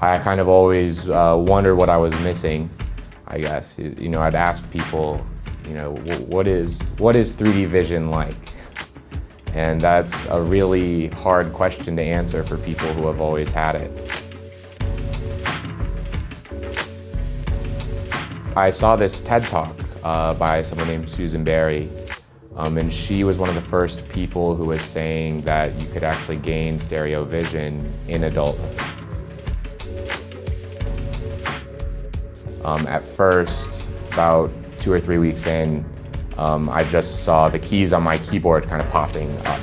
I kind of always wondered what I was missing, I guess. You know, I'd ask people, you know, what is 3D vision like? And that's a really hard question to answer for people who have always had it. I saw this TED Talk by someone named Susan Berry, and she was one of the first people who was saying that you could actually gain stereo vision in adulthood. At first, about 2 or 3 weeks in, I just saw the keys on my keyboard kind of popping up.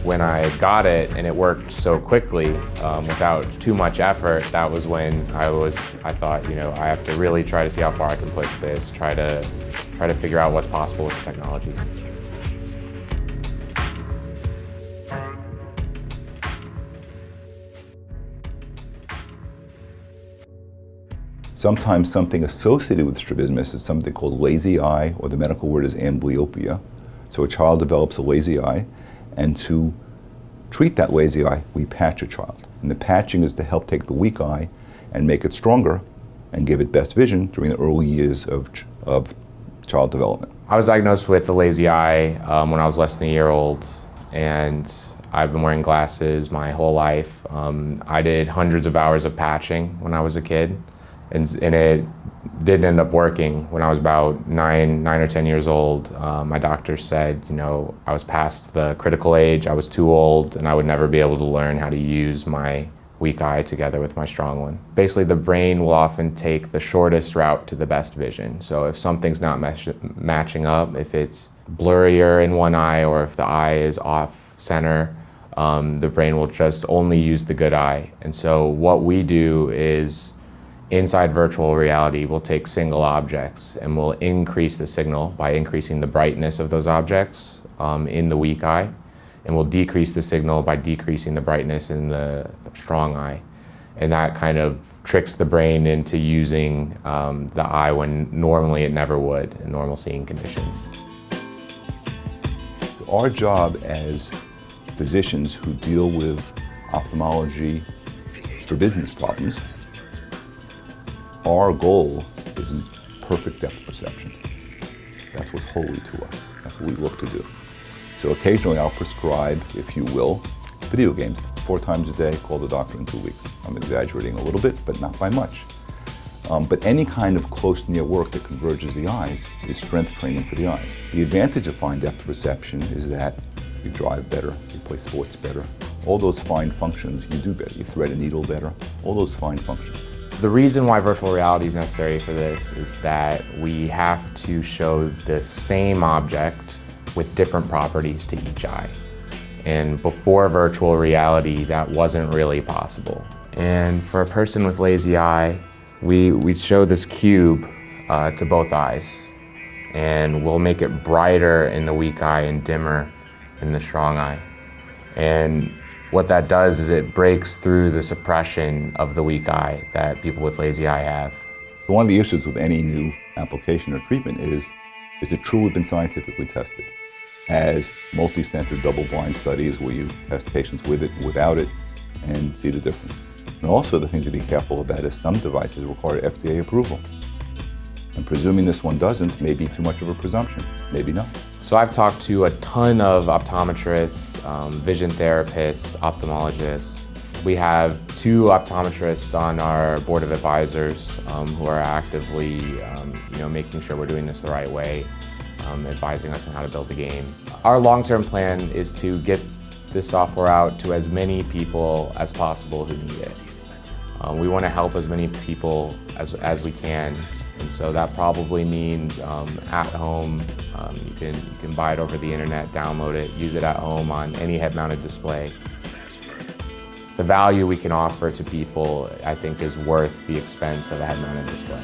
When I got it and it worked so quickly, without too much effort, that was when I thought, you know, I have to really try to see how far I can push this, try to figure out what's possible with the technology. Sometimes something associated with strabismus is something called lazy eye, or the medical word is amblyopia. So a child develops a lazy eye, and to treat that lazy eye, we patch a child. And the patching is to help take the weak eye and make it stronger and give it best vision during the early years of child development. I was diagnosed with a lazy eye when I was less than a year old, and I've been wearing glasses my whole life. I did hundreds of hours of patching when I was a kid. And it did end up working. When I was about 9 or 10 years old, my doctor said, you know, I was past the critical age, I was too old, and I would never be able to learn how to use my weak eye together with my strong one. Basically, the brain will often take the shortest route to the best vision. So if something's not matching up, if it's blurrier in one eye, or if the eye is off center, the brain will just only use the good eye. And so what we do is, inside virtual reality, we'll take single objects and we'll increase the signal by increasing the brightness of those objects in the weak eye, and we'll decrease the signal by decreasing the brightness in the strong eye. And that kind of tricks the brain into using the eye when normally it never would in normal seeing conditions. Our job as physicians who deal with ophthalmology strabismus problems, our goal is perfect depth perception. That's what's holy to us. That's what we look to do. So occasionally I'll prescribe, if you will, video games 4 times a day, call the doctor in 2 weeks. I'm exaggerating a little bit, but not by much. But any kind of close near work that converges the eyes is strength training for the eyes. The advantage of fine depth perception is that you drive better, you play sports better. All those fine functions you do better. You thread a needle better, all those fine functions. The reason why virtual reality is necessary for this is that we have to show the same object with different properties to each eye. And before virtual reality, that wasn't really possible. And for a person with lazy eye, we show this cube to both eyes, and we'll make it brighter in the weak eye and dimmer in the strong eye. And what that does is it breaks through the suppression of the weak eye that people with lazy eye have. So one of the issues with any new application or treatment is it truly been scientifically tested? As multi-center double-blind studies where you test patients with it, without it, and see the difference. And also the thing to be careful about is some devices require FDA approval. And presuming this one doesn't may be too much of a presumption, maybe not. So I've talked to a ton of optometrists, vision therapists, ophthalmologists. We have 2 optometrists on our board of advisors who are actively making sure we're doing this the right way, advising us on how to build the game. Our long-term plan is to get this software out to as many people as possible who need it. We want to help as many people as we can. And so that probably means at home. You can buy it over the internet, download it, use it at home on any head-mounted display. The value we can offer to people, I think, is worth the expense of a head-mounted display.